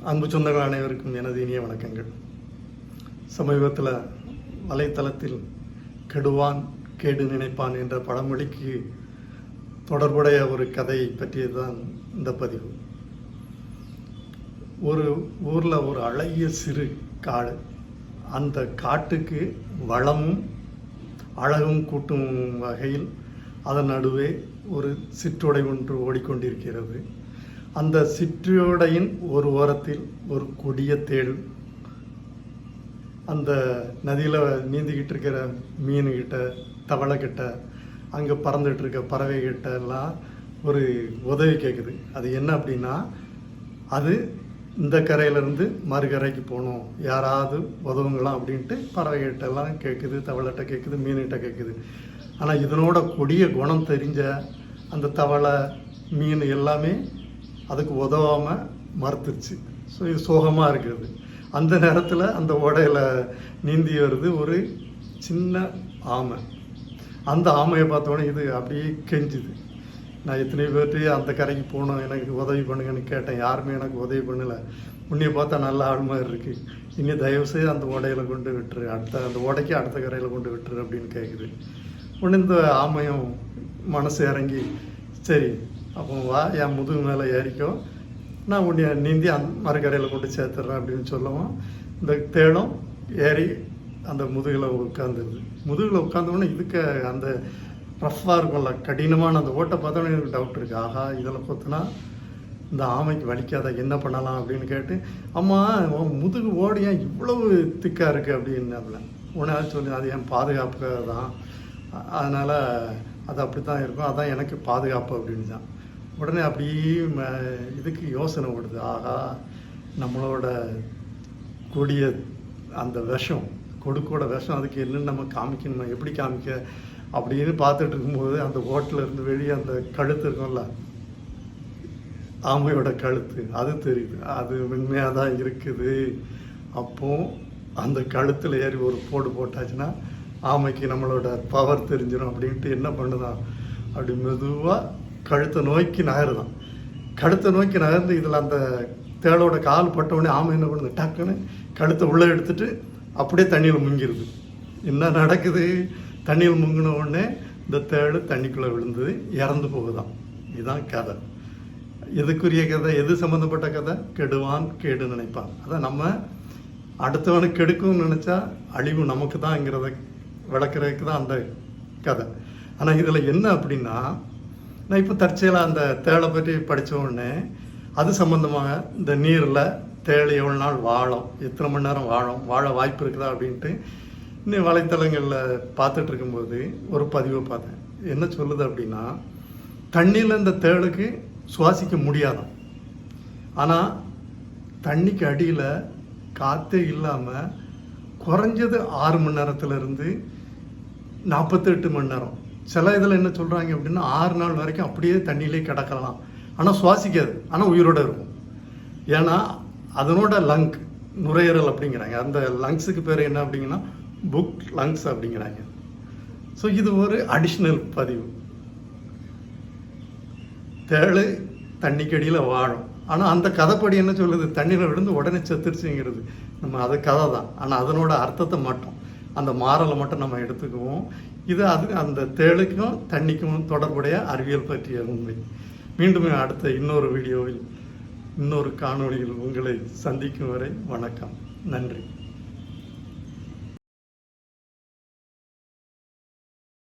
அன்பு சொந்தங்கள் அனைவருக்கும் எனது இனிய வணக்கங்கள். சமீபத்தில் வலைத்தளத்தில் கெடுவான் கேடு நினைப்பான் என்ற பழமொழிக்கு தொடர்புடைய ஒரு கதையை பற்றியது தான் இந்த பதிவு. ஒரு ஊரில் ஒரு அழகிய சிறு காடு. அந்த காட்டுக்கு வளமும் அழகும் கூட்டும் வகையில் அதன் நடுவே ஒரு சிற்றோடை ஒன்று ஓடிக்கொண்டிருக்கிறது. அந்த சிற்றோடையின் ஒரு ஓரத்தில் ஒரு கொடிய தேள் அந்த நதியில் நீந்திக்கிட்டு இருக்கிற மீனுக்கிட்ட, தவளைக்கிட்ட, அங்கே பறந்துட்டு இருக்க பறவைகிட்ட எல்லாம் ஒரு உதவி கேட்குது. அது என்ன அப்படின்னா, அது இந்த கரையிலேருந்து மறுகரைக்கு போகணும், யாராவது உதவுங்களாம் அப்படின்ட்டு பறவைகிட்டெல்லாம் கேட்குது, தவளைகிட்ட கேட்குது, மீன்கிட்ட கேட்குது. ஆனால் இதனோட கொடிய குணம் தெரிஞ்ச அந்த தவளை, மீன் எல்லாமே அதுக்கு உதவாமல் மறுத்துருச்சு. ஸோ இது சோகமாக இருக்கிறது. அந்த நேரத்தில் அந்த ஓடையில் நீந்தி வருது ஒரு சின்ன ஆமை. அந்த ஆமையை பார்த்தோன்னே இது அப்படியே கெஞ்சுது. நான் எத்தனை பேர்ட்டு அந்த கரைக்கு போகணும், எனக்கு உதவி பண்ணுங்கன்னு கேட்டேன், யாருமே எனக்கு உதவி பண்ணலை. உன்னைய பார்த்தா நல்ல ஆள் மாதிரி இருக்குது, இனி தயவுசெய்து அந்த ஓடையில் கொண்டு விட்டுரு, அந்த ஓடைக்கு அடுத்த கரையில் கொண்டு விட்டுரு அப்படின்னு கேட்குது. உடனே இந்த ஆமையும் மனசு இறங்கி, சரி அப்போ வா, என் முதுகு மேலே ஏறிக்கோ, நான் உன்னை நீந்தி மறுக்கரையில் கொண்டு சேர்த்துட்றேன் அப்படின்னு சொல்லவும், இந்த தேளும் ஏறி அந்த முதுகில் உட்காந்துருது. முதுகில் உட்காந்தோடனே இதுக்கு அந்த ரஃப்பாக இருக்கும்ல, கடினமான அந்த ஓட்டை பார்த்தோன்னே எனக்கு டவுட் இருக்குது. ஆஹா, இதில் கொத்துனா இந்த ஆமைக்கு வலிக்காத, என்ன பண்ணலாம் அப்படின்னு கேட்டு, அம்மா முதுகு ஓடி ஏன் இவ்வளவு திக்காக இருக்குது அப்படின்னு உடனே சொல்லி, அது என் பாதுகாப்புக்காக தான், அதனால் அது அப்படி தான் இருக்கும், அதான் எனக்கு பாதுகாப்பு அப்படின்னு தான். உடனே அப்படியே இதுக்கு யோசனை ஓடுது. ஆகா, நம்மளோட கொடிய அந்த விஷம், கொடுக்கோட விஷம், அதுக்கு என்னென்னு நம்ம காமிக்கணுமா, எப்படி காமிக்க அப்படின்னு பார்த்துட்டு இருக்கும்போது அந்த ஓட்டில் இருந்து வெளியே அந்த கழுத்து இருக்கும்ல, ஆமையோட கழுத்து, அது தெரியுது. அது உண்மையாக தான் இருக்குது. அப்போ அந்த கழுத்தில் ஏறி ஒரு போடு போட்டாச்சுன்னா ஆமைக்கு நம்மளோட பவர் தெரிஞ்சிடும் அப்படின்ட்டு என்ன பண்ணுதான், அப்படி மெதுவாக கழுத்தை நோக்கி நகருதான். கழுத்தை நோக்கி நகர்ந்து இதில் அந்த தேளோட கால் பட்டவுடனே ஆமை என்ன பண்ணுது, டக்குன்னு கழுத்தை உள்ளே எடுத்துட்டு அப்படியே தண்ணியில் முங்கிடுது. என்ன நடக்குது, தண்ணியில் முங்கின உடனே இந்த தேள் தண்ணிக்குள்ளே விழுந்தது, இறந்து போகுதான். இதுதான் கதை. எதுக்குரிய கதை, எது சம்மந்தப்பட்ட கதை? கெடுவான் கேடு நினைப்பான். அதான் நம்ம அடுத்தவனுக்கு கெடுக்கும்னு நினச்சா அழிவு நமக்கு தான்ங்கிறத விளக்குறதுக்கு தான் அந்த கதை. ஆனால் இதில் என்ன அப்படின்னா, நான் இப்போ தற்செயலாக அந்த தேளை பற்றி படித்த உடனே அது சம்மந்தமாக இந்த நீரில் தேள் எவ்வளோ நாள் வாழும், எத்தனை மணி நேரம் வாழ வாய்ப்பு இருக்குதா அப்படின்ட்டு இன்னும் வலைத்தளங்களில் பார்த்துட்டு இருக்கும்போது ஒரு பதிவை பார்த்தேன். என்ன சொல்லுது அப்படின்னா, தண்ணியில் இந்த தேளுக்கு சுவாசிக்க முடியாதான், ஆனால் தண்ணிக்கு அடியில் காற்றே இல்லாமல் குறைஞ்சது 6 மணி நேரத்துலேருந்து 48 மணி நேரம், சில இதில் என்ன சொல்கிறாங்க அப்படின்னா 6 நாள் வரைக்கும் அப்படியே தண்ணியிலே கிடக்கலாம், ஆனால் சுவாசிக்காது, ஆனால் உயிரோடு இருக்கும். ஏன்னா அதனோட நுரையீரல் அப்படிங்கிறாங்க. அந்த லங்ஸுக்கு பேர் என்ன அப்படிங்கன்னா புக் லங்ஸ் அப்படிங்கிறாங்க. ஸோ இது ஒரு அடிஷ்னல் பதிவு. தேள் தண்ணிக்கடியில் வாழும், ஆனால் அந்த கதைப்படி என்ன சொல்லுது, தண்ணியில் விழுந்து உடனே செத்துருச்சுங்கிறது. நம்ம அது கதை தான், ஆனால் அதனோட அர்த்தத்தை மட்டும், அந்த மாறலை மட்டும் நம்ம எடுத்துக்குவோம். இது அந்த தேளுக்கும் தண்ணிக்கும் தொடர்புடைய அறிவியல் பற்றிய உண்மை. மீண்டும் அடுத்த இன்னொரு வீடியோவில், இன்னொரு காணொளியில் உங்களை சந்திக்கும் வரை வணக்கம், நன்றி.